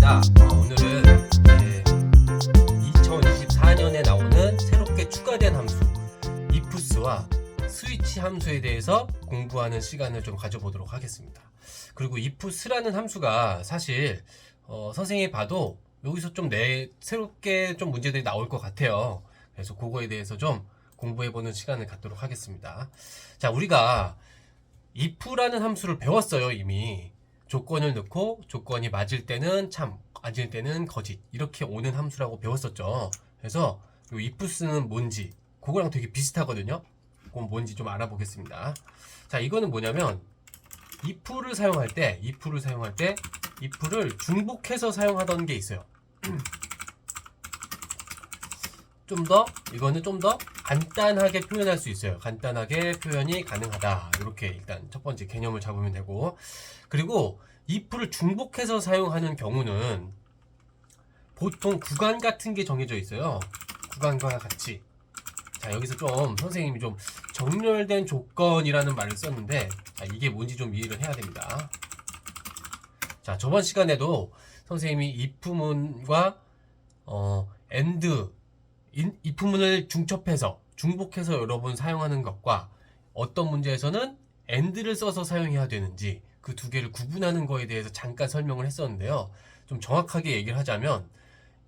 반갑습니다. 오늘은 2024년에 나오는 새롭게 추가된 함수 ifs와 스위치 함수에 대해서 공부하는 시간을 좀 가져보도록 하겠습니다. 그리고 ifs라는 함수가 사실 선생님이 봐도 여기서 좀 새롭게 좀 문제들이 나올 것 같아요. 그래서 그거에 대해서 좀 공부해보는 시간을 갖도록 하겠습니다. 자, 우리가 if라는 함수를 배웠어요. 이미 조건을 넣고 조건이 맞을 때는 참, 아닐 때는 거짓, 이렇게 오는 함수라고 배웠었죠. 그래서 이 ifs는 뭔지 그거랑 되게 비슷하거든요. 그건 뭔지 좀 알아보겠습니다. 자, 이거는 뭐냐면 if를 사용할 때 if를 중복해서 사용하던 게 있어요. 이거는 좀 더 간단하게 표현할 수 있어요. 간단하게 표현이 가능하다. 이렇게 일단 첫 번째 개념을 잡으면 되고, 그리고 if를 중복해서 사용하는 경우는 보통 구간 같은 게 정해져 있어요. 구간과 같이. 자, 여기서 좀 선생님이 좀 정렬된 조건이라는 말을 썼는데, 자, 이게 뭔지 좀 이해를 해야 됩니다. 자, 저번 시간에도 선생님이 if문과 and if문을 중복해서 여러 번 사용하는 것과 어떤 문제에서는 and를 써서 사용해야 되는지 그 두 개를 구분하는 거에 대해서 잠깐 설명을 했었는데요. 좀 정확하게 얘기를 하자면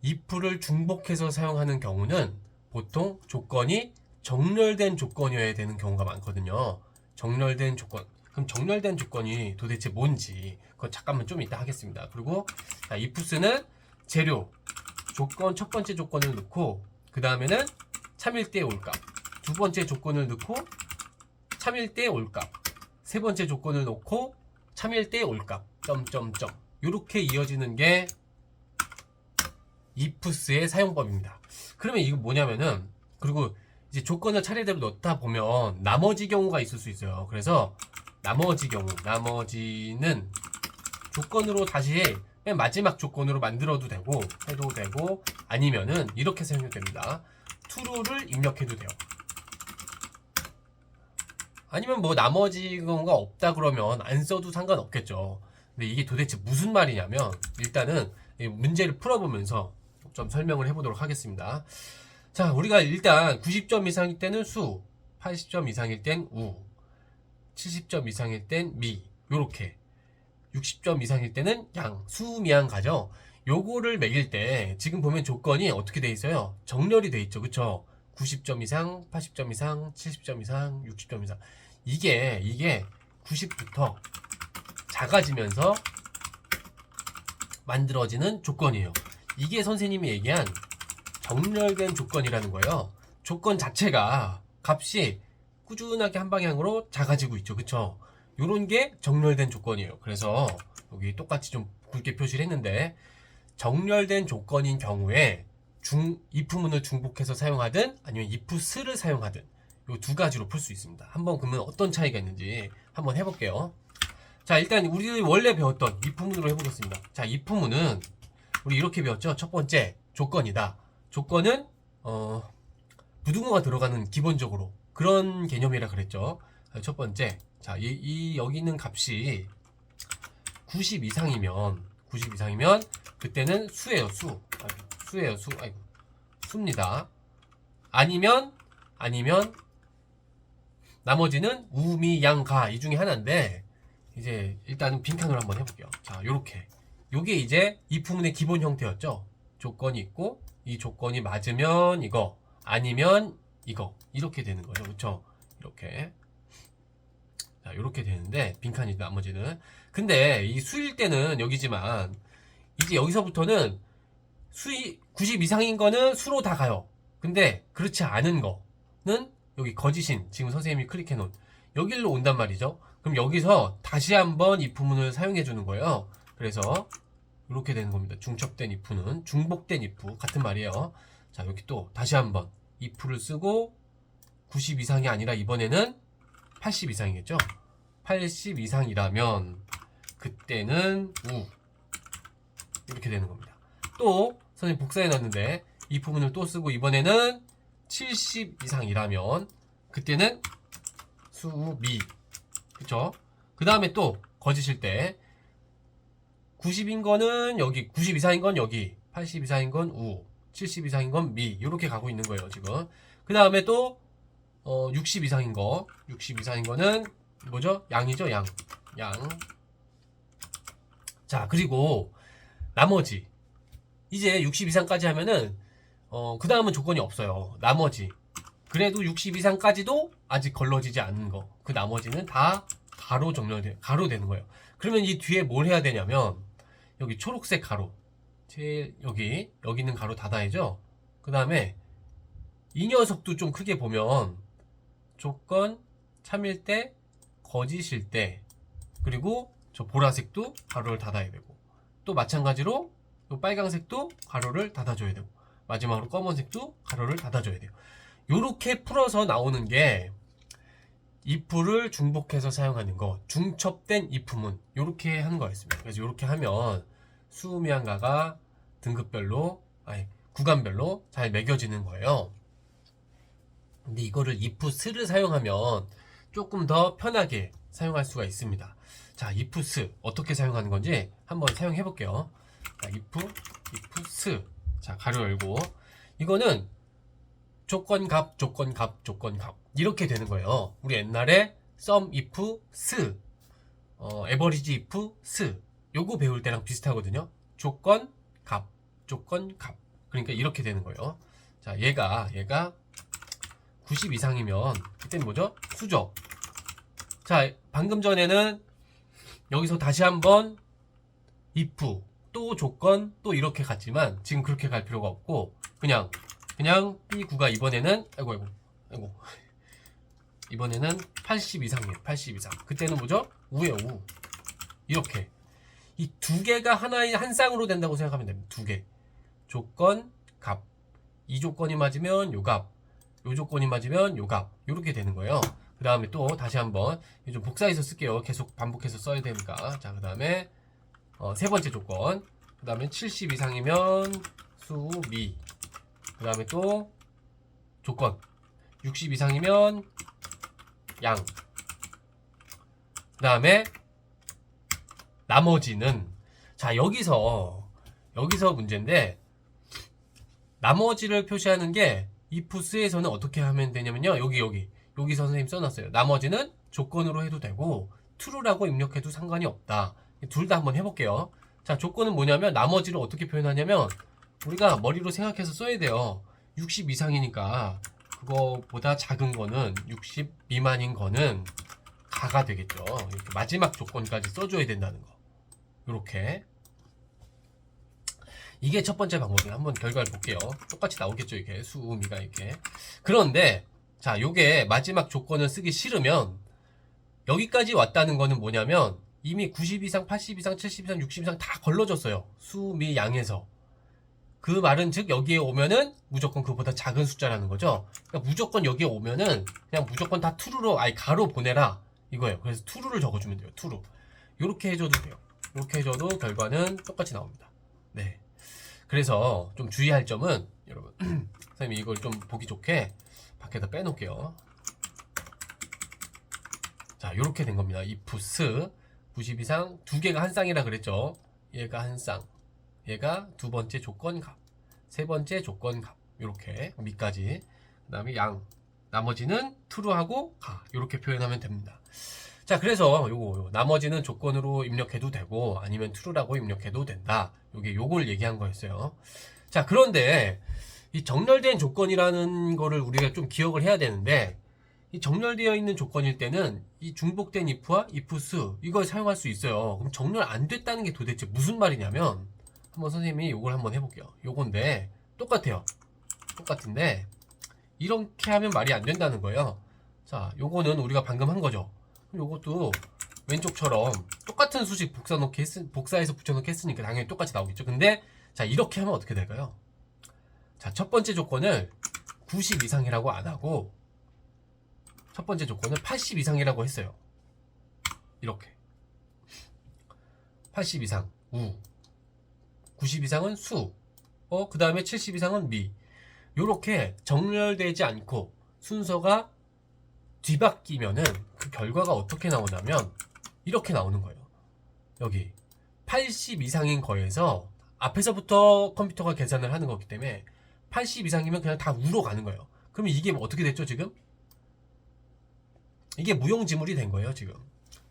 if를 중복해서 사용하는 경우는 보통 조건이 정렬된 조건이어야 되는 경우가 많거든요. 정렬된 조건. 그럼 정렬된 조건이 도대체 뭔지 그건 잠깐만 좀 이따 하겠습니다. 그리고 ifs는 재료, 조건, 첫 번째 조건을 넣고 그 다음에는 참일대의 올값, 두 번째 조건을 넣고 참일대의 올값, 세 번째 조건을 넣고 참일대의 올값, 점점점, 이렇게 이어지는 게 ifs의 사용법입니다. 그러면 이거 뭐냐면은, 그리고 이제 조건을 차례대로 넣다 보면 나머지 경우가 있을 수 있어요. 그래서 나머지는 조건으로 다시 맨 마지막 조건으로 만들어도 되고 해도 되고, 아니면은 이렇게 사용해도 됩니다. true를 입력해도 돼요. 아니면 뭐 나머지 경우가 없다 그러면 안 써도 상관없겠죠. 근데 이게 도대체 무슨 말이냐면, 일단은 문제를 풀어보면서 좀 설명을 해보도록 하겠습니다. 자, 우리가 일단 90점 이상일 때는 수, 80점 이상일 땐 우, 70점 이상일 땐 미, 요렇게 60점 이상일 때는 양, 수미양 가죠. 요거를 매길 때 지금 보면 조건이 어떻게 돼 있어요? 정렬이 돼 있죠. 그쵸? 90점 이상, 80점 이상, 70점 이상, 60점 이상. 이게 90부터 작아지면서 만들어지는 조건이에요. 이게 선생님이 얘기한 정렬된 조건이라는 거예요. 조건 자체가 값이 꾸준하게 한 방향으로 작아지고 있죠. 그쵸? 요런 게 정렬된 조건이에요. 그래서 여기 똑같이 좀 굵게 표시를 했는데, 정렬된 조건인 경우에 if문을 중복해서 사용하든 아니면 ifs를 사용하든 요 두 가지로 풀 수 있습니다. 한번 그러면 어떤 차이가 있는지 한번 해볼게요. 자, 일단 우리 원래 배웠던 if문으로 해보겠습니다. 자, if문은 우리 이렇게 배웠죠. 첫 번째 조건이다. 조건은 부등호가 들어가는 기본적으로 그런 개념이라 그랬죠. 첫 번째, 자, 여기 있는 값이 90 이상이면 그때는 수예요. 수입니다. 아니면 나머지는 우, 미, 양, 가, 이 중에 하나인데, 이제 일단은 빈칸으로 한번 해볼게요. 자, 요렇게 요게 이제 if문의 기본 형태였죠. 조건이 있고 이 조건이 맞으면 이거, 아니면 이거, 이렇게 되는 거죠. 그쵸? 이렇게. 자, 요렇게 되는데 빈칸이 나머지는. 근데 이 수일 때는 여기지만 이제 여기서부터는 90 이상인 거는 수로 다 가요. 근데 그렇지 않은 거는 여기 거짓인, 지금 선생님이 클릭해 놓은 여기로 온단 말이죠. 그럼 여기서 다시 한번 if문을 사용해 주는 거예요. 그래서 이렇게 되는 겁니다. 중첩된 if는 중복된 if 같은 말이에요. 자, 여기 또 다시 한번 if를 쓰고 90 이상이 아니라 이번에는 80 이상이겠죠. 80 이상이라면 그때는 우, 이렇게 되는 겁니다. 또 선생님 복사해 놨는데 if문을 또 쓰고 이번에는 70 이상이라면 그때는 수, 미, 그쵸? 그 다음에 또 거짓일 때 90인 거는 여기, 90 이상인 건 여기, 80 이상인 건 우, 70 이상인 건 미, 이렇게 가고 있는 거예요 지금. 그 다음에 또 60 이상인 거, 60 이상인 거는 뭐죠? 양이죠, 양. 자, 그리고 나머지 이제 60 이상까지 하면은 그 다음은 조건이 없어요. 나머지 그래도 60 이상까지도 아직 걸러지지 않는 거, 그 나머지는 다 가로 가로 되는 거예요. 그러면 이 뒤에 뭘 해야 되냐면 여기 초록색 가로, 제일 여기 있는 가로 닫아야죠. 그 다음에 이 녀석도 좀 크게 보면 조건 참일 때, 거짓일 때, 그리고 저 보라색도 가로를 닫아야 되고, 또 마찬가지로 이 빨강색도 가로를 닫아줘야 되고, 마지막으로 검은색도 가로를 닫아줘야 돼요. 요렇게 풀어서 나오는 게 if를 중복해서 사용하는 거, 중첩된 if문, 요렇게 하는 거였습니다. 그래서 요렇게 하면 수미양가가 등급별로, 구간별로 잘 매겨지는 거예요. 근데 이거를 ifs를 사용하면 조금 더 편하게 사용할 수가 있습니다. 자, ifs 어떻게 사용하는 건지 한번 사용해 볼게요. 자, ifs. 자, 가로 열고, 이거는 조건값 이렇게 되는 거예요. 우리 옛날에 sum if s, average if s, 요거 배울 때랑 비슷하거든요. 조건값. 그러니까 이렇게 되는 거예요. 자, 얘가 90 이상이면 그때는 뭐죠? 수죠. 자, 방금 전에는 여기서 다시 한번 if 또 조건 또 이렇게 갔지만 지금 그렇게 갈 필요가 없고 그냥 B9가 이번에는 아이고 이번에는 80 이상이에요. 80 이상. 그때는 뭐죠? 우예요, 우. 이렇게 이 두 개가 하나의 한 쌍으로 된다고 생각하면 됩니다. 두 개. 조건, 값. 이 조건이 맞으면 요 값. 요 조건이 맞으면 요 값. 요렇게 되는 거예요. 그 다음에 또 다시 한번 좀 복사해서 쓸게요. 계속 반복해서 써야 되니까. 자, 그 다음에 세 번째 조건. 그 다음에 70 이상이면 수, 미. 그 다음에 또 조건 60 이상이면 양. 그 다음에 나머지는, 자, 여기서 문제인데, 나머지를 표시하는 게 ifs에서는 어떻게 하면 되냐면요, 여기 선생님 써놨어요. 나머지는 조건으로 해도 되고 true라고 입력해도 상관이 없다. 둘 다 한번 해볼게요. 자, 조건은 뭐냐면 나머지를 어떻게 표현하냐면 우리가 머리로 생각해서 써야 돼요. 60 이상이니까 그거보다 작은 거는, 60 미만인 거는 가가 되겠죠. 이렇게 마지막 조건까지 써줘야 된다는 거. 이렇게. 이게 첫 번째 방법이에요. 한번 결과를 볼게요. 똑같이 나오겠죠, 이게 수미가 이렇게. 그런데 자, 요게 마지막 조건을 쓰기 싫으면 여기까지 왔다는 거는 뭐냐면 이미 90 이상, 80 이상, 70 이상, 60 이상 다 걸러졌어요. 수미 양에서. 그 말은 즉 여기에 오면은 무조건 그보다 작은 숫자라는 거죠. 그러니까 무조건 여기에 오면은 그냥 무조건 다 true로, 가로 보내라 이거예요. 그래서 true를 적어주면 돼요. true. 요렇게 해줘도 돼요. 이렇게 해줘도 결과는 똑같이 나옵니다. 네. 그래서 좀 주의할 점은, 여러분, 선생님이 이걸 좀 보기 좋게 밖에다 빼놓을게요. 자, 요렇게 된 겁니다. ifs 90 이상 두 개가 한 쌍이라 그랬죠. 얘가 한 쌍, 얘가 두 번째 조건 값, 세 번째 조건 값, 요렇게 미까지. 그 다음에 양, 나머지는 true하고 가, 요렇게 표현하면 됩니다. 자, 그래서 요거 나머지는 조건으로 입력해도 되고 아니면 true라고 입력해도 된다. 요걸 얘기한 거였어요. 자, 그런데 이 정렬된 조건이라는 거를 우리가 좀 기억을 해야 되는데, 이 정렬되어 있는 조건일 때는 이 중복된 if와 ifs 이걸 사용할 수 있어요. 그럼 정렬 안 됐다는 게 도대체 무슨 말이냐면, 한번 선생님이 요걸 한번 해볼게요. 요건데 똑같아요. 똑같은데 이렇게 하면 말이 안 된다는 거예요. 자, 요거는 우리가 방금 한 거죠. 요것도 왼쪽처럼 똑같은 수식 복사해서 붙여넣기 했으니까 당연히 똑같이 나오겠죠. 근데 자, 이렇게 하면 어떻게 될까요? 자, 첫 번째 조건을 90 이상이라고 안 하고 첫 번째 조건을 80 이상이라고 했어요. 이렇게 80 이상 우, 90 이상은 수, 그 다음에 70 이상은 미. 요렇게 정렬되지 않고 순서가 뒤바뀌면은 그 결과가 어떻게 나오냐면 이렇게 나오는 거예요. 여기 80 이상인 거에서 앞에서부터 컴퓨터가 계산을 하는 거기 때문에 80 이상이면 그냥 다 우로 가는 거예요. 그러면 이게 어떻게 됐죠 지금? 이게 무용지물이 된 거예요 지금.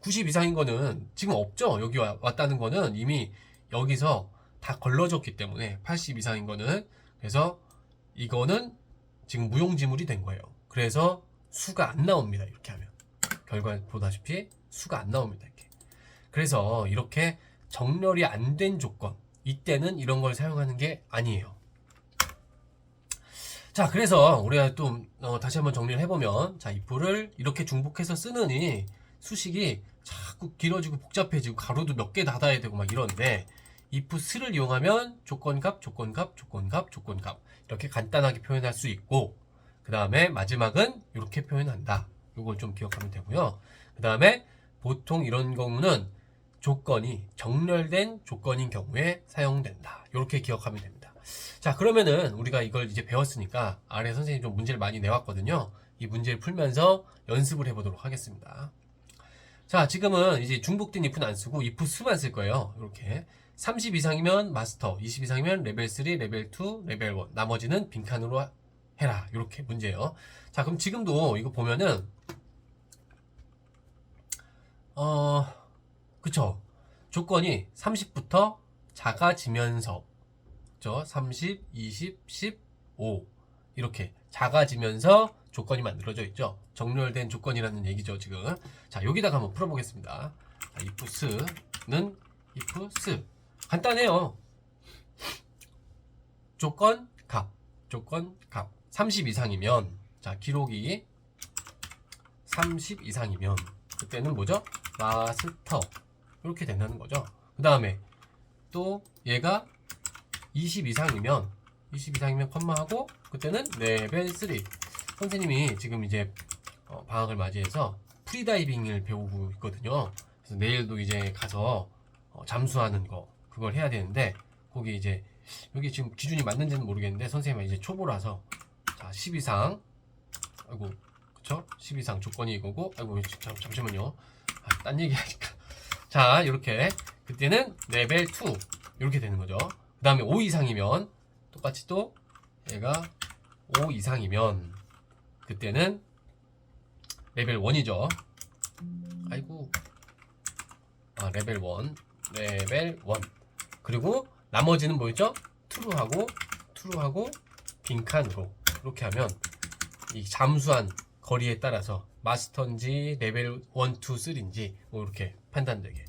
90 이상인 거는 지금 없죠. 여기 왔다는 거는 이미 여기서 다 걸러졌기 때문에 80 이상인 거는. 그래서 이거는 지금 무용지물이 된 거예요. 그래서 수가 안 나옵니다. 이렇게 하면 결과 보다시피 수가 안 나옵니다. 이렇게. 그래서 이렇게 정렬이 안 된 조건, 이때는 이런 걸 사용하는 게 아니에요. 자, 그래서 우리가 또 다시 한번 정리를 해보면, 자, if를 이렇게 중복해서 쓰느니 수식이 자꾸 길어지고 복잡해지고 가로도 몇 개 닫아야 되고 막 이런데, if 스를 이용하면 조건값, 조건값, 조건값, 조건값 이렇게 간단하게 표현할 수 있고, 그 다음에 마지막은 이렇게 표현한다. 이걸 좀 기억하면 되고요. 그 다음에 보통 이런 경우는 조건이 정렬된 조건인 경우에 사용된다. 이렇게 기억하면 됩니다. 자, 그러면은 우리가 이걸 이제 배웠으니까 아래 선생님이 좀 문제를 많이 내왔거든요. 이 문제를 풀면서 연습을 해보도록 하겠습니다. 자, 지금은 이제 중복된 if는 안 쓰고 if 수만 쓸 거예요. 이렇게 30 이상이면 마스터, 20 이상이면 레벨 3, 레벨 2, 레벨 1 나머지는 빈칸으로 해라. 이렇게 문제예요. 자, 그럼 지금도 이거 보면은 그쵸, 조건이 30부터 작아지면서, 그쵸, 30, 20, 10, 5 이렇게 작아지면서 조건이 만들어져 있죠. 정렬된 조건이라는 얘기죠 지금. 자, 여기다가 한번 풀어보겠습니다. 자, if s는 if s 간단해요. 조건 값, 조건 값 30 이상이면, 자, 기록이 30 이상이면 그때는 뭐죠? 마스터 이렇게 된다는 거죠. 그 다음에 또 얘가 20 이상이면 컴마하고 그때는 레벨 3. 선생님이 지금 이제 방학을 맞이해서 프리다이빙을 배우고 있거든요. 그래서 내일도 이제 가서 잠수하는 거 그걸 해야 되는데, 거기 이제 여기 지금 기준이 맞는지는 모르겠는데 선생님은 이제 초보라서, 자, 10 이상, 아이고, 그쵸? 10 이상 조건이 이거고, 아이고, 잠시만요. 딴 얘기 하니까. 자, 이렇게 그때는 레벨 2 이렇게 되는 거죠. 그 다음에 5 이상이면 똑같이 또 얘가 5 이상이면 그때는 레벨 1이죠. 아이고, 레벨 1. 그리고 나머지는 뭐였죠? true하고 빈칸으로 이렇게 하면 이 잠수한 거리에 따라서 마스터인지 레벨 1, 2, 3인지 뭐 이렇게 판단되게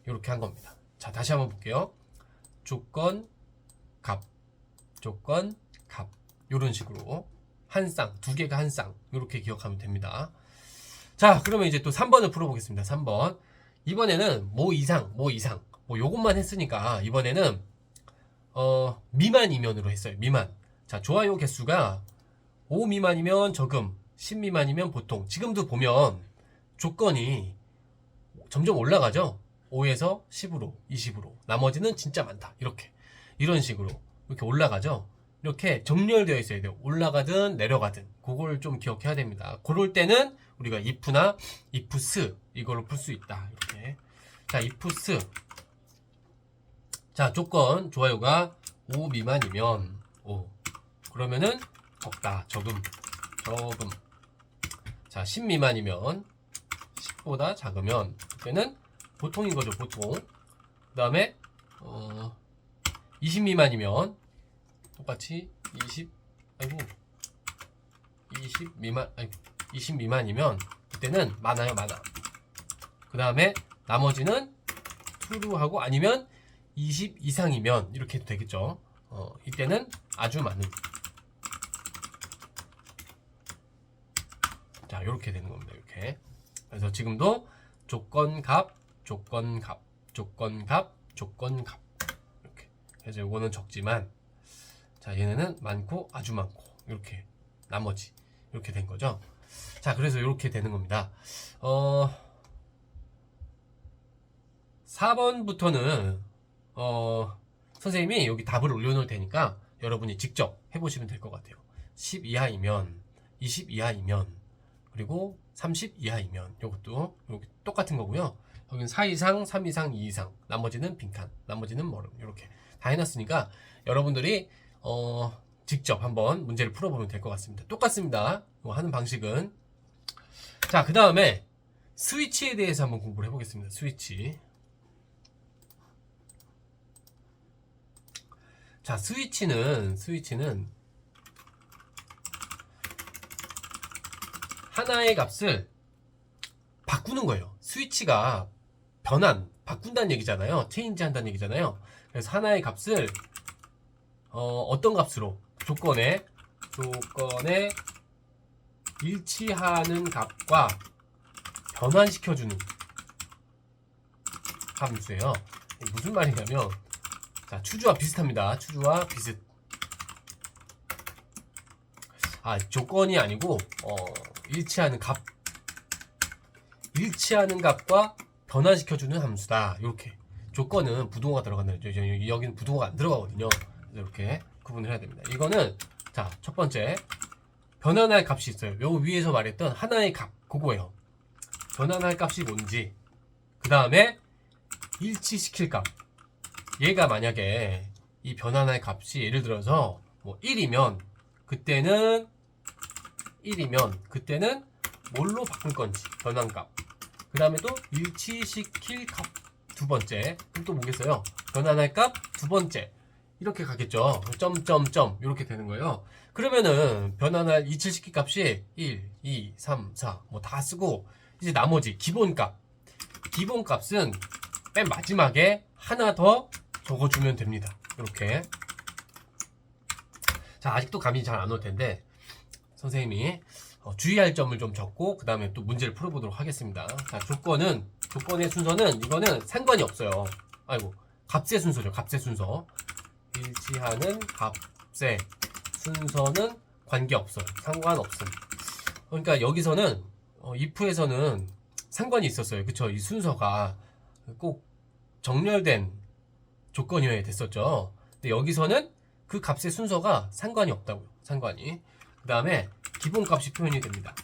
이렇게 한 겁니다. 자, 다시 한번 볼게요. 조건 값 이런 식으로 한 쌍, 두 개가 한 쌍 이렇게 기억하면 됩니다. 자, 그러면 이제 또 3번을 풀어보겠습니다. 3번. 이번에는 뭐 이상 요것만 했으니까 이번에는 미만이면으로 했어요. 미만. 자, 좋아요 개수가 5 미만이면 저금, 10 미만이면 보통. 지금도 보면 조건이 점점 올라가죠. 5에서 10으로, 20으로. 나머지는 진짜 많다. 이런 식으로 이렇게 올라가죠. 이렇게 정렬되어 있어야 돼요. 올라가든 내려가든. 그걸 좀 기억해야 됩니다. 그럴 때는 우리가 if나 ifs 이걸로 풀 수 있다. 이렇게. 자, ifs. 자, 조건 좋아요가 5 미만이면 5. 그러면은 적다. 적음. 자, 10 미만이면 10보다 작으면 그때는 보통인 거죠. 보통. 그 다음에 20 미만이면 똑같이 20 미만이면 그때는 많아요. 많아. 그 다음에 나머지는 true하고 아니면 20 이상이면 이렇게 해도 되겠죠. 이때는 아주 많은. 자, 이렇게 되는 겁니다. 이렇게. 그래서 지금도 조건 값 이렇게. 그래서 요거는 적지만, 자, 얘네는 많고 아주 많고 이렇게 나머지 이렇게 된 거죠. 자, 그래서 이렇게 되는 겁니다. 4번부터는 선생님이 여기 답을 올려놓을 테니까 여러분이 직접 해보시면 될 것 같아요. 10 이하이면, 20 이하이면, 그리고 30 이하이면, 요것도 똑같은 거고요. 여기는 4 이상, 3 이상, 2 이상. 나머지는 빈칸. 나머지는 멀음. 이렇게 다 해놨으니까 여러분들이 직접 한번 문제를 풀어보면 될 것 같습니다. 똑같습니다. 하는 방식은. 자, 그 다음에 스위치에 대해서 한번 공부를 해보겠습니다. 스위치. 자, 스위치는 하나의 값을 바꾸는 거예요. 스위치가 바꾼다는 얘기잖아요. 체인지 한다는 얘기잖아요. 그래서 하나의 값을 어떤 값으로 조건에 일치하는 값과 변환시켜주는 함수예요. 무슨 말이냐면, 자, 추주와 비슷합니다. 추주와 비슷. 조건이 아니고 일치하는 값과 변환시켜주는 함수다. 이렇게. 조건은 부동어가 들어간다. 여기는 부동어가 안 들어가거든요. 이렇게 구분을 해야 됩니다. 이거는, 자, 첫 번째, 변환할 값이 있어요. 요 위에서 말했던 하나의 값, 그거예요. 변환할 값이 뭔지, 그 다음에 일치시킬 값. 얘가 만약에 이 변환할 값이 예를 들어서 뭐 1이면 그때는 뭘로 바꿀 건지 변환값. 그 다음에 또 일치시킬 값 두 번째. 그럼 또 뭐겠어요? 변환할 값 두 번째. 이렇게 가겠죠. 점점점 이렇게 되는 거예요. 그러면은 변환할 일치시킬 값이 1, 2, 3, 4 뭐 다 쓰고 이제 나머지 기본값은 맨 마지막에 하나 더 적어주면 됩니다. 이렇게. 자, 아직도 감이 잘 안 올 텐데 선생님이 주의할 점을 좀 적고 그 다음에 또 문제를 풀어보도록 하겠습니다. 자, 조건의 순서는 이거는 상관이 없어요. 값의 순서죠. 값의 순서. 일치하는 값의 순서는 관계없어요. 상관없음. 그러니까 여기서는 if에서는 상관이 있었어요. 그쵸? 이 순서가 꼭 정렬된 조건이어야 됐었죠. 근데 여기서는 그 값의 순서가 상관이 없다고요. 상관이. 그 다음에 기본값이 표현이 됩니다.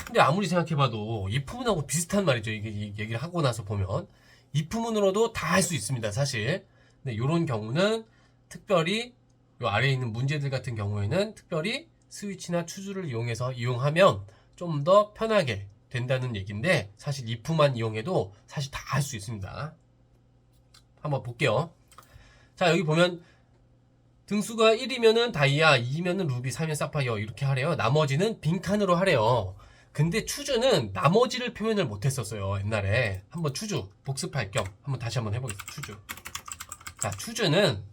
근데 아무리 생각해봐도 if문하고 비슷한 말이죠. 이게 얘기를 하고 나서 보면 if문으로도 다 할 수 있습니다. 사실. 근데 이런 경우는 특별히 요 아래에 있는 문제들 같은 경우에는 특별히 스위치나 추주를 이용하면 좀 더 편하게 된다는 얘기인데 사실 if만 이용해도 사실 다 할 수 있습니다. 한번 볼게요. 자, 여기 보면 등수가 1이면은 다이아, 2면은 루비, 3이면 사파이어 이렇게 하래요. 나머지는 빈칸으로 하래요. 근데 추주는 나머지를 표현을 못했었어요. 옛날에. 한번 추주 복습할 겸 다시 한번 해보겠습니다. 추주. 자, 추주는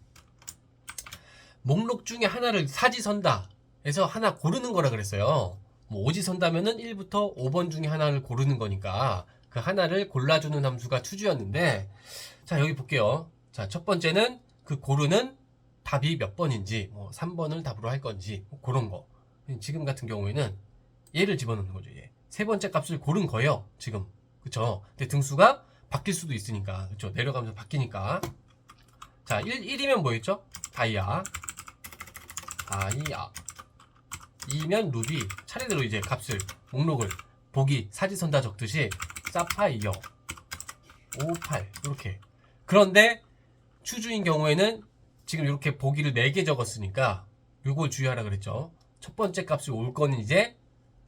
목록 중에 하나를 사지선다 해서 하나 고르는 거라 그랬어요. 뭐 오지선다면은 1부터 5번 중에 하나를 고르는 거니까 그 하나를 골라주는 함수가 추주였는데, 자, 여기 볼게요. 자, 첫 번째는 그 고르는 답이 몇 번인지, 뭐 3번을 답으로 할 건지, 뭐 그런 거. 지금 같은 경우에는 얘를 집어넣는 거죠. 얘. 세 번째 값을 고른 거예요. 지금. 그쵸? 근데 등수가 바뀔 수도 있으니까. 그쵸? 내려가면서 바뀌니까. 자, 1이면 뭐였죠? 다이아. 2면 루비. 차례대로 이제 값을, 목록을, 보기, 사지선다 적듯이 사파이어, 5, 8. 이렇게. 그런데 추주인 경우에는 지금 이렇게 보기를 4개 적었으니까 요걸 주의하라 그랬죠. 첫 번째 값이 올 거는 이제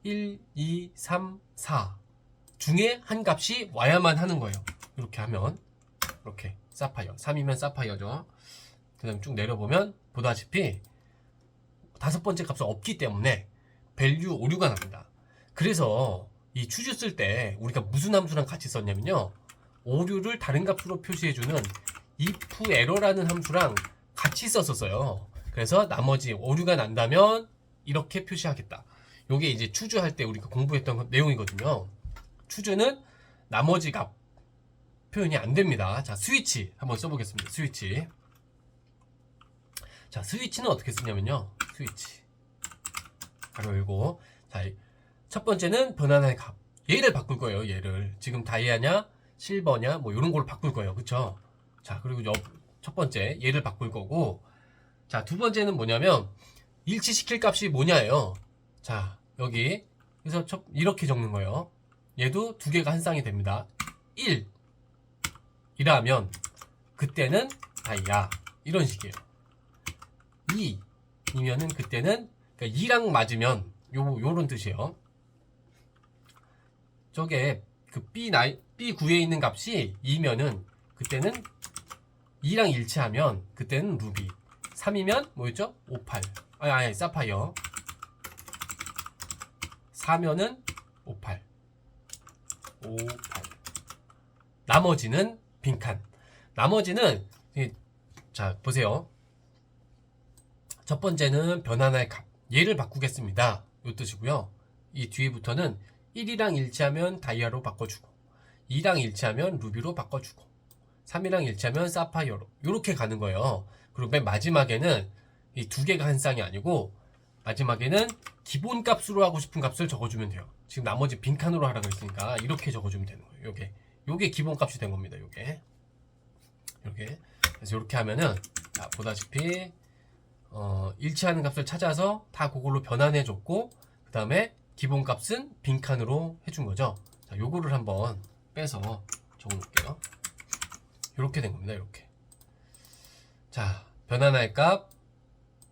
1, 2, 3, 4 중에 한 값이 와야만 하는 거예요. 이렇게 하면 이렇게 사파이어. 3이면 사파이어죠. 그 다음에 쭉 내려보면 보다시피 다섯 번째 값은 없기 때문에 밸류 오류가 납니다. 그래서 이 추주 쓸 때 우리가 무슨 함수랑 같이 썼냐면요, 오류를 다른 값으로 표시해주는 if error라는 함수랑 같이 썼었어요. 그래서 나머지 오류가 난다면 이렇게 표시하겠다. 요게 이제 추주할 때 우리가 공부했던 내용이거든요. 추주는 나머지 값 표현이 안 됩니다. 자, 스위치 한번 써보겠습니다. 스위치. 자, 스위치는 어떻게 쓰냐면요, 스위치 가로 열고, 자, 첫 번째는 변환할 값, 얘를 바꿀 거예요. 얘를 지금 다이아냐 실버냐 뭐 이런 걸로 바꿀 거예요. 그쵸? 자, 그리고 첫 번째 얘를 바꿀 거고, 자, 두 번째는 뭐냐면 일치시킬 값이 뭐냐예요. 자, 여기 그래서 이렇게 적는 거예요. 얘도 두 개가 한 쌍이 됩니다. 1 이라면 그때는 다이아 이런 식이에요. 2 이면은 그때는 그러니까 2랑 맞으면 요런 뜻이에요. 저게 그 B9에 있는 값이 2면은 그때는 2랑 일치하면 그때는 루비. 3이면 뭐였죠? 오팔. 아니 사파이어. 4면은 오팔. 나머지는 빈칸. 나머지는 자 보세요. 첫 번째는 변환할 값. 얘를 바꾸겠습니다. 요 뜻이고요. 이 뒤에부터는 1이랑 일치하면 다이아로 바꿔주고 2랑 일치하면 루비로 바꿔주고 3이랑 일치하면 사파이어로 이렇게 가는 거예요. 그리고 맨 마지막에는 이 두 개가 한 쌍이 아니고 마지막에는 기본 값으로 하고 싶은 값을 적어주면 돼요. 지금 나머지 빈칸으로 하라고 했으니까 이렇게 적어주면 되는 거예요. 요게 기본 값이 된 겁니다. 요게 이렇게. 그래서 이렇게 하면은 자, 보다시피 일치하는 값을 찾아서 다 그걸로 변환해 줬고 그 다음에 기본 값은 빈칸으로 해준 거죠. 자, 요거를 한번 빼서 적어 놓을게요. 이렇게 된 겁니다. 이렇게. 자, 변환할 값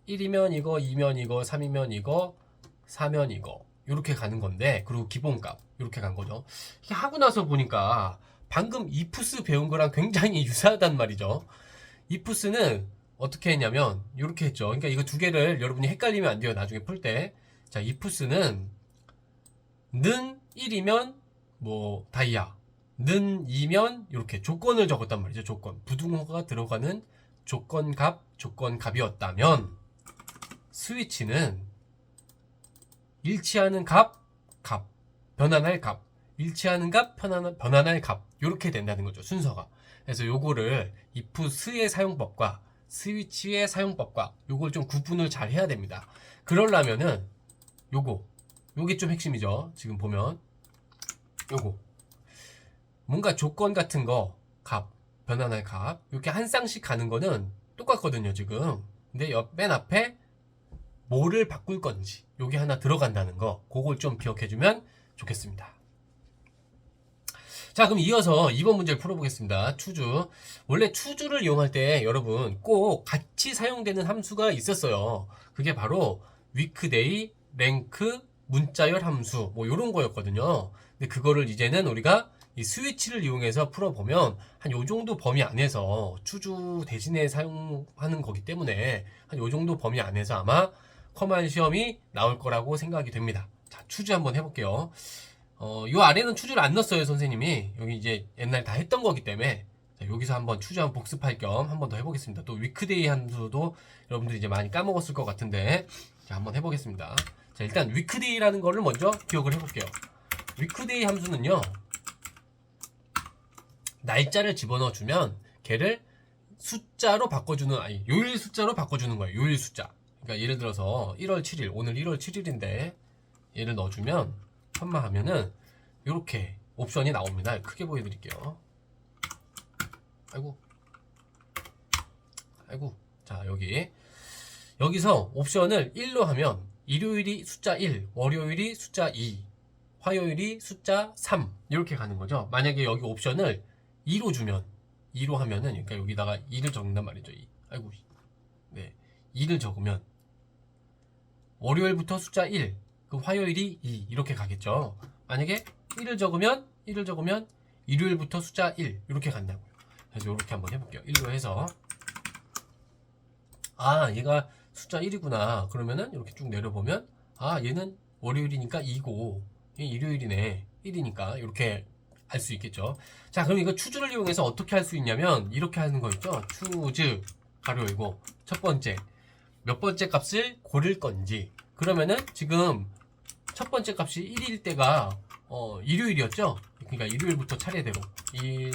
1이면 이거, 2면 이거, 3이면 이거, 4면 이거 이렇게 가는 건데 그리고 기본값 이렇게 간 거죠. 이렇게 하고 나서 보니까 방금 이프스 배운 거랑 굉장히 유사하단 말이죠. 이프스는 어떻게 했냐면 이렇게 했죠. 그러니까 이거 두 개를 여러분이 헷갈리면 안 돼요. 나중에 풀 때. 자, 이프스는 는 1이면 뭐 다이아, 는 2면 이렇게 조건을 적었단 말이죠. 조건. 부등호가 들어가는 조건값이었다면 스위치는 일치하는 값, 변환할 값, 일치하는 값, 변환할 값 이렇게 된다는 거죠. 순서가. 그래서 요거를 ifs의 사용법과 스위치의 사용법과 요걸 좀 구분을 잘 해야 됩니다. 그러려면은 요게 좀 핵심이죠. 지금 보면 요거 뭔가 조건 같은 거 값, 변환할 값 이렇게 한 쌍씩 가는 거는 똑같거든요. 지금. 근데 맨 앞에 뭐를 바꿀 건지 요게 하나 들어간다는 거 그걸 좀 기억해주면 좋겠습니다. 자, 그럼 이어서 2번 문제를 풀어보겠습니다. 추주. 원래 추주를 이용할 때 여러분 꼭 같이 사용되는 함수가 있었어요. 그게 바로 weekday, rank, 문자열 함수 뭐 이런 거였거든요. 근데 그거를 이제는 우리가 이 스위치를 이용해서 풀어보면 한 요 정도 범위 안에서 추주 대신에 사용하는 거기 때문에 한 요 정도 범위 안에서 아마 커만 시험이 나올 거라고 생각이 됩니다. 자, 추주 한번 해볼게요. 요 아래는 추주를 안 넣었어요, 선생님이. 여기 이제 옛날 다 했던 거기 때문에. 자, 여기서 한번 추주 한번 복습할 겸 한번 더 해보겠습니다. 또 위크데이 함수도 여러분들이 이제 많이 까먹었을 것 같은데. 자, 한번 해보겠습니다. 자, 일단 위크데이라는 거를 먼저 기억을 해볼게요. 위크데이 함수는요, 날짜를 집어넣어 주면 걔를 숫자로 바꿔주는, 요일 숫자로 바꿔주는 거예요. 요일 숫자. 그러니까 예를 들어서 1월 7일, 오늘 1월 7일인데 얘를 넣어주면 컴마하면은 이렇게 옵션이 나옵니다. 크게 보여드릴게요. 아이고. 자, 여기서 옵션을 1로 하면 일요일이 숫자 1, 월요일이 숫자 2, 화요일이 숫자 3 이렇게 가는 거죠. 만약에 여기 옵션을 2로 주면 2로 하면은 그러니까 여기다가 2를 적는단 말이죠. 2. 네. 2를 적으면 월요일부터 숫자 1, 그 화요일이 2 이렇게 가겠죠. 만약에 1을 적으면 일요일부터 숫자 1 이렇게 간다고요. 그래서 이렇게 한번 해볼게요. 1로 해서 얘가 숫자 1이구나. 그러면은 이렇게 쭉 내려보면 얘는 월요일이니까 2고 얘 일요일이네 1이니까 이렇게 알 수 있겠죠. 자, 그럼 이거 추주를 이용해서 어떻게 할 수 있냐면 이렇게 하는 거 있죠. 추즈 가로 열고 첫 번째 몇 번째 값을 고를 건지. 그러면은 지금 첫 번째 값이 1일 때가 일요일이었죠. 그러니까 일요일부터 차례대로 1,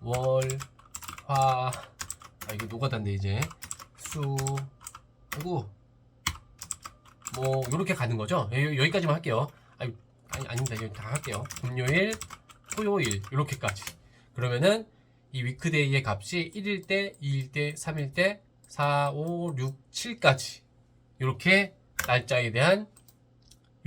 월, 화, 이거 노가다인데 이제 수, 그리고 뭐 요렇게 가는 거죠. 여기까지만 할게요. 아닙니다. 여기 다 할게요. 금요일, 토요일 이렇게까지. 그러면은 이 위크데이의 값이 1일 때, 2일 때, 3일 때, 4, 5, 6, 7까지 이렇게 날짜에 대한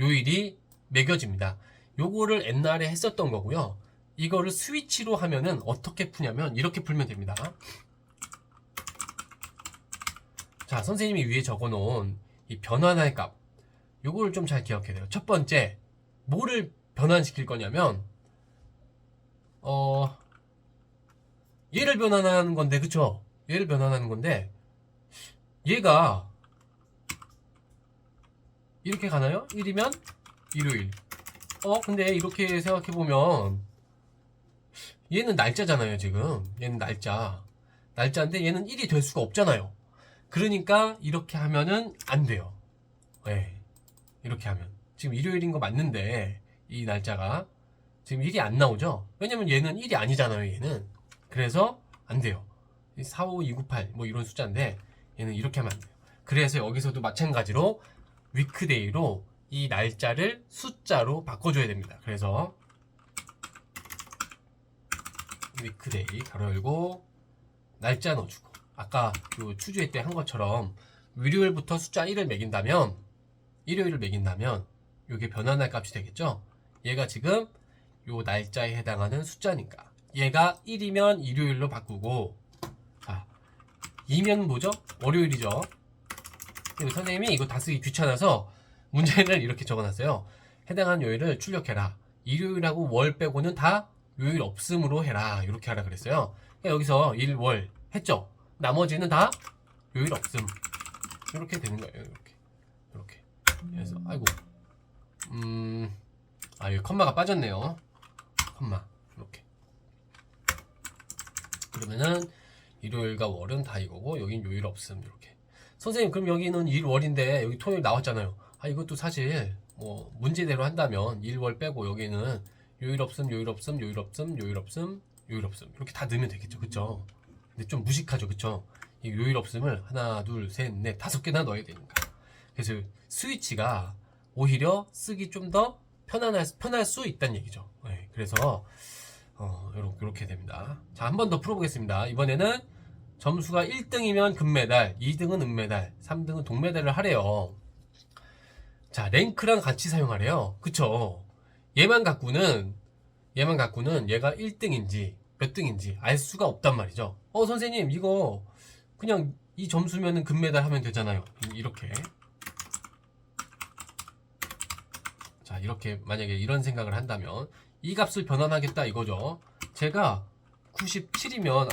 요일이 매겨집니다. 요거를 옛날에 했었던 거고요. 이거를 스위치로 하면은 어떻게 푸냐면 이렇게 풀면 됩니다. 자, 선생님이 위에 적어놓은 이 변환할 값, 요거를 좀 잘 기억해야 돼요. 첫 번째, 뭐를 변환시킬 거냐면 얘를 변환하는 건데, 그쵸? 얘를 변환하는 건데, 얘가 이렇게 가나요? 1이면 일요일. 근데 이렇게 생각해보면 얘는 날짜잖아요. 지금 얘는 날짜인데 얘는 1이 될 수가 없잖아요. 그러니까 이렇게 하면은 안 돼요. 네, 이렇게 하면 지금 일요일인 거 맞는데 이 날짜가 지금 1이 안 나오죠. 왜냐면 얘는 1이 아니잖아요. 얘는. 그래서 안 돼요. 45298 뭐 이런 숫자인데 얘는 이렇게 하면 안 돼요. 그래서 여기서도 마찬가지로 위크데이로 이 날짜를 숫자로 바꿔줘야 됩니다. 그래서 위크데이 가로 열고 날짜 넣어주고, 아까 요 추주회 때 한 것처럼 일요일부터 숫자 1을 매긴다면, 일요일을 매긴다면 이게 변환할 값이 되겠죠. 얘가 지금 요 날짜에 해당하는 숫자니까 얘가 1이면 일요일로 바꾸고, 자 2면 뭐죠? 월요일이죠. 선생님이 이거 다 쓰기 귀찮아서 문제를 이렇게 적어놨어요. 해당하는 요일을 출력해라. 일요일하고 월 빼고는 다 요일 없음으로 해라. 이렇게 하라 그랬어요. 그러니까 여기서 일, 월 했죠. 나머지는 다 요일 없음. 이렇게 되는 거예요. 이렇게. 그래서 아이고, 여기 컴마가 빠졌네요. 컴마 이렇게. 그러면은 일요일과 월은 다 이거고 여긴 요일 없음. 이렇게. 선생님, 그럼 여기는 일, 월인데 여기 토요일 나왔잖아요. 이것도 사실 뭐 문제대로 한다면 일, 월 빼고 여기는 요일 없음, 요일 없음, 요일 없음, 요일 없음, 요일 없음 이렇게 다 넣으면 되겠죠. 그쵸? 근데 좀 무식하죠. 그쵸? 이 요일 없음을 하나, 둘, 셋, 넷, 5개나 넣어야 되니까. 그래서 스위치가 오히려 쓰기 좀 더 편할 수 있다는 얘기죠. 네, 그래서 이렇게 됩니다. 자, 한 번 더 풀어보겠습니다. 이번에는 점수가 1등이면 금메달, 2등은 은메달, 3등은 동메달을 하래요. 자, 랭크랑 같이 사용하래요. 그쵸? 얘만 갖고는 얘가 1등인지 몇 등인지 알 수가 없단 말이죠. 선생님, 이거 그냥 이 점수면은 금메달 하면 되잖아요. 이렇게. 자, 이렇게 만약에 이런 생각을 한다면 이 값을 변환하겠다 이거죠. 제가 97이면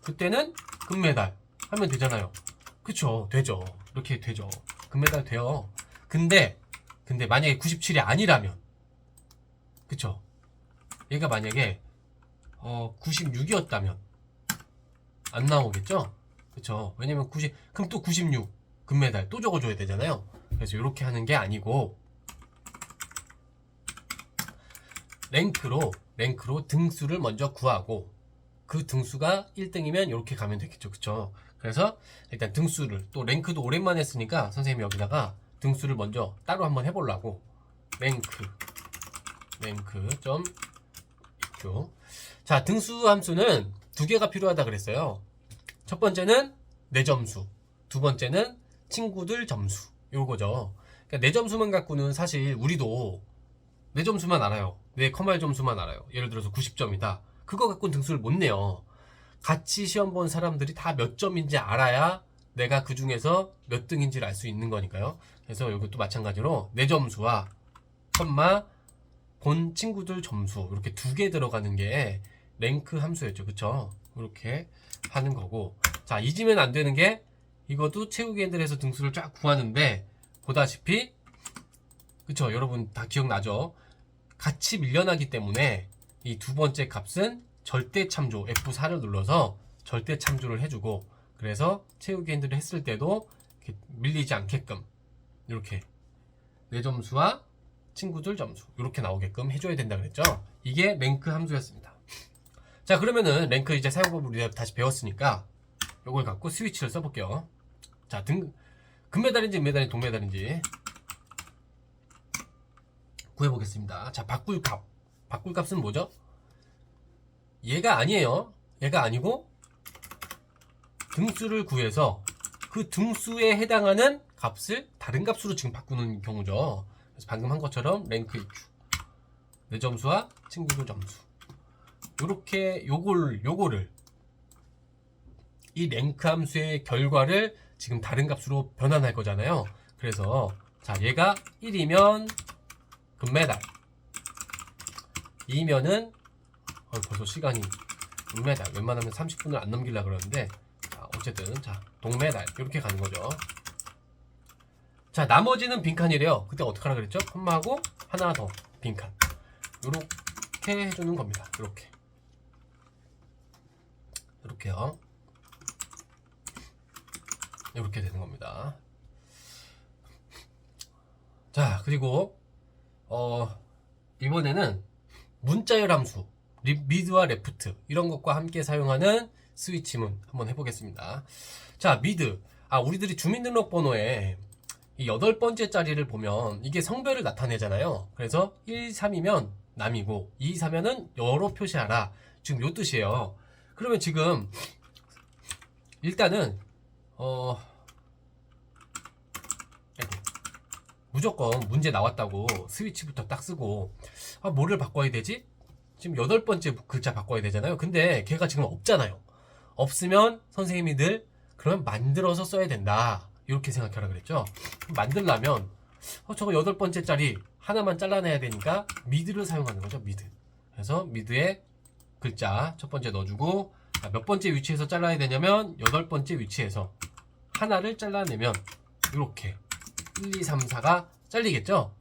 그때는 금메달 하면 되잖아요. 그쵸? 되죠. 이렇게 되죠. 금메달 돼요. 근데 만약에 97이 아니라면, 그쵸? 얘가 만약에 96이었다면 안 나오겠죠? 그쵸? 왜냐면 그럼 또 96 금메달 또 적어줘야 되잖아요. 그래서 이렇게 하는 게 아니고 랭크로 등수를 먼저 구하고 그 등수가 1등이면 이렇게 가면 되겠죠. 그쵸? 그래서 일단 등수를, 또 랭크도 오랜만에 했으니까 선생님이 여기다가 등수를 먼저 따로 한번 해보려고 랭크 점 EQ. 자, 등수 함수는 두 개가 필요하다 그랬어요. 첫 번째는 내 점수, 두 번째는 친구들 점수, 요거죠. 그러니까 내 점수만 갖고는 사실 우리도 내 점수만 알아요. 내 컴활 점수만 알아요. 예를 들어서 90점이다. 그거 갖고는 등수를 못 내요. 같이 시험 본 사람들이 다 몇 점인지 알아야 내가 그 중에서 몇 등인지를 알 수 있는 거니까요. 그래서 이것도 마찬가지로 내 점수와 컴마 본 친구들 점수, 이렇게 두 개 들어가는 게 랭크 함수였죠. 그쵸? 이렇게 하는 거고. 자, 잊으면 안 되는 게, 이것도 채우기 핸들에서 등수를 쫙 구하는데 보다시피, 그쵸? 여러분 다 기억나죠? 같이 밀려나기 때문에 이 두 번째 값은 절대 참조 F4를 눌러서 절대 참조를 해주고, 그래서 채우기 핸들을 했을 때도 이렇게 밀리지 않게끔 이렇게 내 점수와 친구들 점수 이렇게 나오게끔 해줘야 된다 그랬죠. 이게 랭크 함수였습니다. 자, 그러면은 랭크 이제 사용법을 우리가 다시 배웠으니까 요걸 갖고 스위치를 써볼게요. 자, 금메달인지 은메달인지 동메달인지 구해보겠습니다. 자, 바꿀 값은 뭐죠? 얘가 아니에요. 얘가 아니고 등수를 구해서 그 등수에 해당하는 값을 다른 값으로 지금 바꾸는 경우죠. 그래서 방금 한 것처럼 랭크 입주, 내 점수와 친구도 점수, 요렇게 요거를 이 랭크 함수의 결과를 지금 다른 값으로 변환할 거잖아요. 그래서 자, 얘가 1이면 금메달, 2면은 벌써 시간이 금메달, 웬만하면 30분을 안 넘기려고 그러는데, 자, 어쨌든 자, 동메달 이렇게 가는 거죠. 자, 나머지는 빈칸이래요. 그때 어떻게 하라 그랬죠? 콤마하고 하나 더 빈칸, 요렇게 해주는 겁니다. 요렇게요. 이렇게 되는 겁니다. 자, 그리고 이번에는 문자열 함수, 미드와 레프트 이런 것과 함께 사용하는 스위치문 한번 해보겠습니다. 자, 미드. 우리들이 주민등록번호에 이 8번째 자리를 보면 이게 성별을 나타내잖아요. 그래서 1, 3이면 남이고 2, 3이면은 여로 표시하라. 지금 요 뜻이에요. 그러면 지금 일단은 무조건 문제 나왔다고 스위치부터 딱 쓰고 뭐를 바꿔야 되지? 지금 8번째 글자 바꿔야 되잖아요. 근데 걔가 지금 없잖아요. 없으면 선생님이 늘 그러면 만들어서 써야 된다, 이렇게 생각하라 그랬죠. 만들려면 저거 8번째 짜리 하나만 잘라내야 되니까 미드를 사용하는 거죠. 미드. 그래서 미드에 글자 첫 번째 넣어주고, 몇 번째 위치에서 잘라야 되냐면 8번째 위치에서 하나를 잘라내면 이렇게 1, 2, 3, 4가 잘리겠죠.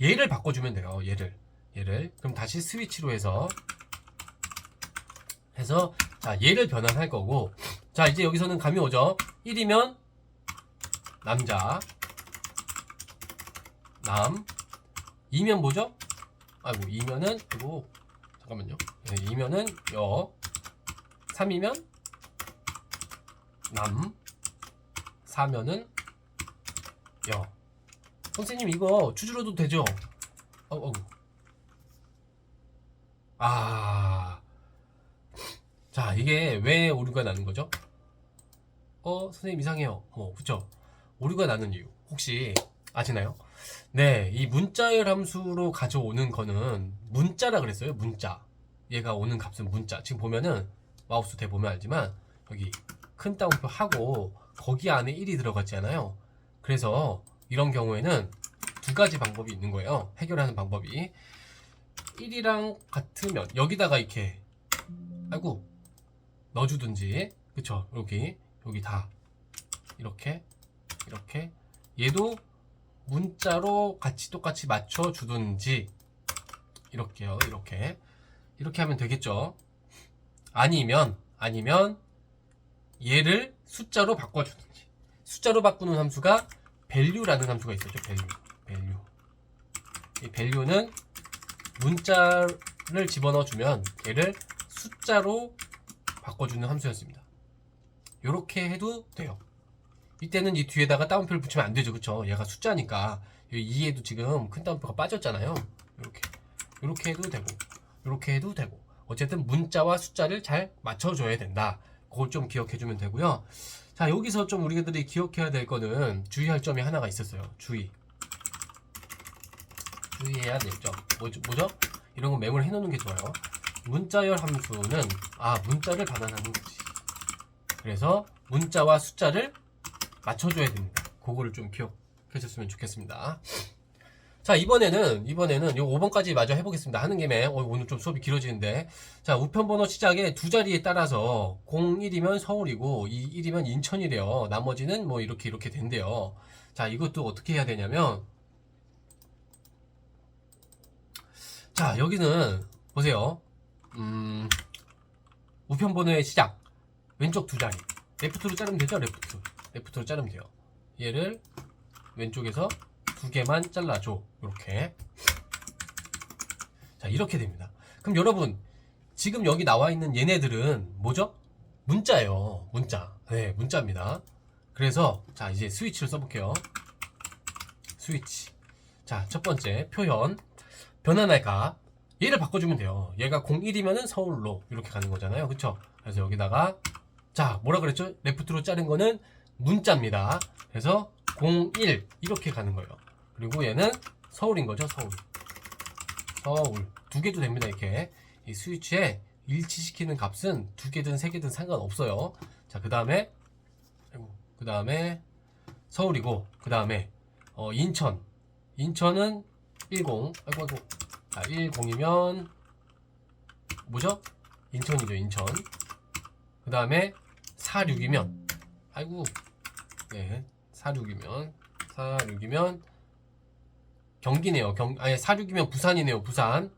얘를 바꿔주면 돼요. 얘를 그럼 다시 스위치로 해서 자, 얘를 변환할 거고, 자, 이제 여기서는 감이 오죠. 1이면 남자, 남. 2면 뭐죠? 2면은 잠깐만요. 2면은 여. 3이면 남. 4면은 여. 선생님 이거 주주로도 되죠? 자, 이게 왜 오류가 나는 거죠? 선생님 이상해요. 그쵸? 오류가 나는 이유 혹시 아시나요? 네, 이 문자열 함수로 가져오는 거는 문자라 그랬어요. 문자. 얘가 오는 값은 문자. 지금 보면은 마우스 대보면 알지만 여기 큰 따옴표 하고 거기 안에 1이 들어갔잖아요. 그래서 이런 경우에는 두 가지 방법이 있는 거예요. 해결하는 방법이. 1이랑 같으면 여기다가 이렇게 넣어주든지, 그쵸? 여기 다 이렇게 얘도 문자로 똑같이 맞춰주든지, 이렇게요. 이렇게 하면 되겠죠. 아니면 얘를 숫자로 바꿔주든지. 숫자로 바꾸는 함수가 value라는 함수가 있었죠. value. 이 value는 문자를 집어넣어주면 얘를 숫자로 바꿔주는 함수였습니다. 요렇게 해도 돼요. 이때는 이 뒤에다가 따옴표를 붙이면 안 되죠. 그쵸? 얘가 숫자니까. 이 2에도 지금 큰 따옴표가 빠졌잖아요. 요렇게 해도 되고. 어쨌든 문자와 숫자를 잘 맞춰줘야 된다. 그걸 좀 기억해주면 되고요. 자, 여기서 좀 우리들이 기억해야 될 거는 주의할 점이 하나가 있었어요. 주의해야 될 점. 뭐죠? 이런 거 메모를 해놓는 게 좋아요. 문자열 함수는 문자를 반환하는 거지. 그래서 문자와 숫자를 맞춰줘야 됩니다. 그거를 좀 기억해줬으면 좋겠습니다. 자, 이번에는 요 5번까지 마저 해보겠습니다. 하는 김에 오늘 좀 수업이 길어지는데, 자, 우편번호 시작에 두 자리에 따라서 01이면 서울이고 21이면 인천이래요. 나머지는 뭐 이렇게 된대요. 자, 이것도 어떻게 해야 되냐면, 자, 여기는 보세요. 우편번호의 시작 왼쪽 두 자리 레프트로 자르면 되죠. 레프트로 자르면 돼요. 얘를 왼쪽에서 두 개만 잘라줘. 이렇게 됩니다. 그럼 여러분, 지금 여기 나와 있는 얘네들은 뭐죠? 문자예요. 네, 문자입니다. 그래서 자, 이제 스위치를 써볼게요. 스위치. 자, 첫 번째 표현, 변환할까? 얘를 바꿔주면 돼요. 얘가 01이면은 서울로 이렇게 가는 거잖아요. 그쵸? 그래서 여기다가, 자, 뭐라 그랬죠? 레프트로 자른 거는 문자입니다. 그래서 01 이렇게 가는 거예요. 그리고 얘는 서울인 거죠. 서울 두 개도 됩니다. 이렇게 이 스위치에 일치시키는 값은 두 개든 세 개든 상관없어요. 자, 그 다음에 서울이고, 그 다음에 인천은 10. 아이고. 자, 10이면 뭐죠? 인천이죠. 인천. 그 다음에 46이면 아이고, 네, 46이면 경기네요. 46이면 부산이네요. 부산.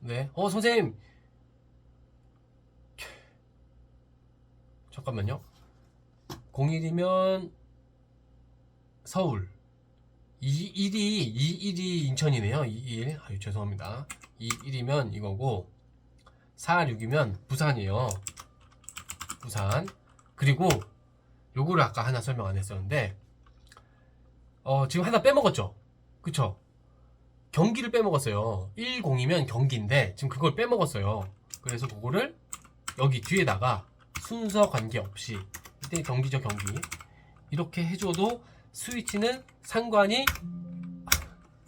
네. 선생님. 잠깐만요. 01이면 서울. 21이 인천이네요. 21. 아유, 죄송합니다. 21이면 이거고, 46이면 부산이에요. 부산. 그리고 요거를 아까 하나 설명 안 했었는데, 지금 하나 빼먹었죠? 그쵸? 경기를 빼먹었어요. 10이면 경기인데 지금 그걸 빼먹었어요. 그래서 그거를 여기 뒤에다가 순서 관계없이, 이때 경기죠. 경기. 이렇게 해줘도 스위치는 상관이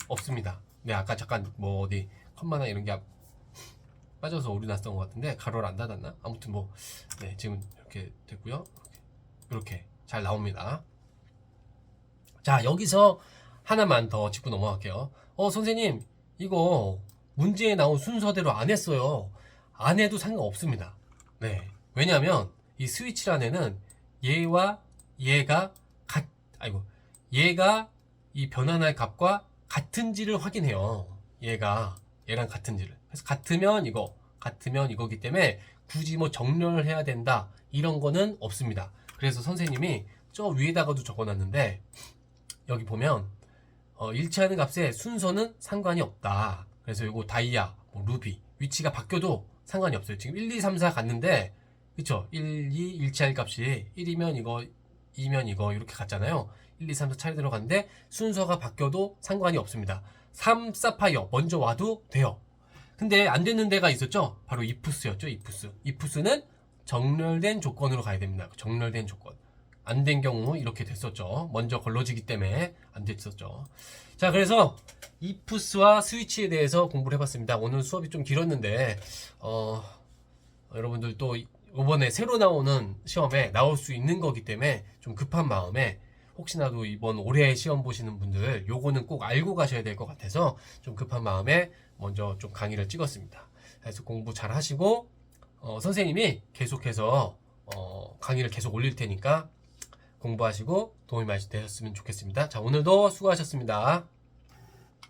없습니다. 네, 아까 잠깐 뭐 어디 컴마나 이런 게 빠져서 오류 났던 것 같은데 가로를 안 닫았나? 아무튼 뭐, 네, 지금 이렇게 됐고요. 이렇게 잘 나옵니다. 자, 여기서 하나만 더 짚고 넘어갈게요. 선생님, 이거 문제에 나온 순서대로 안 했어요. 안 해도 상관없습니다. 네. 왜냐하면 이 스위치란에는 얘와 얘가 얘가 이 변환할 값과 같은지를 확인해요. 얘랑 같은지를. 그래서 같으면 이거기 때문에 굳이 뭐 정렬을 해야 된다, 이런 거는 없습니다. 그래서 선생님이 저 위에다가도 적어놨는데, 여기 보면 일치하는 값의 순서는 상관이 없다. 그래서 이거 다이아, 뭐 루비 위치가 바뀌어도 상관이 없어요. 지금 1, 2, 3, 4 갔는데, 그쵸? 1, 2 일치할 값이 1이면 이거, 2면 이거 이렇게 갔잖아요. 1, 2, 3, 4 차례대로 갔는데 순서가 바뀌어도 상관이 없습니다. 3 사파이어 먼저 와도 돼요. 근데 안 되는 데가 있었죠? 바로 이프스였죠. 이프스는 정렬된 조건으로 가야 됩니다. 정렬된 조건. 안 된 경우 이렇게 됐었죠. 먼저 걸러지기 때문에 안 됐었죠. 자, 그래서 이프스와 스위치에 대해서 공부를 해봤습니다. 오늘 수업이 좀 길었는데 여러분들 또 이번에 새로 나오는 시험에 나올 수 있는 거기 때문에 좀 급한 마음에, 혹시나도 이번 올해 시험 보시는 분들 요거는 꼭 알고 가셔야 될 것 같아서 좀 급한 마음에 먼저 좀 강의를 찍었습니다. 그래서 공부 잘 하시고, 선생님이 계속해서 강의를 계속 올릴 테니까 공부하시고 도움이 많이 되셨으면 좋겠습니다. 자, 오늘도 수고하셨습니다.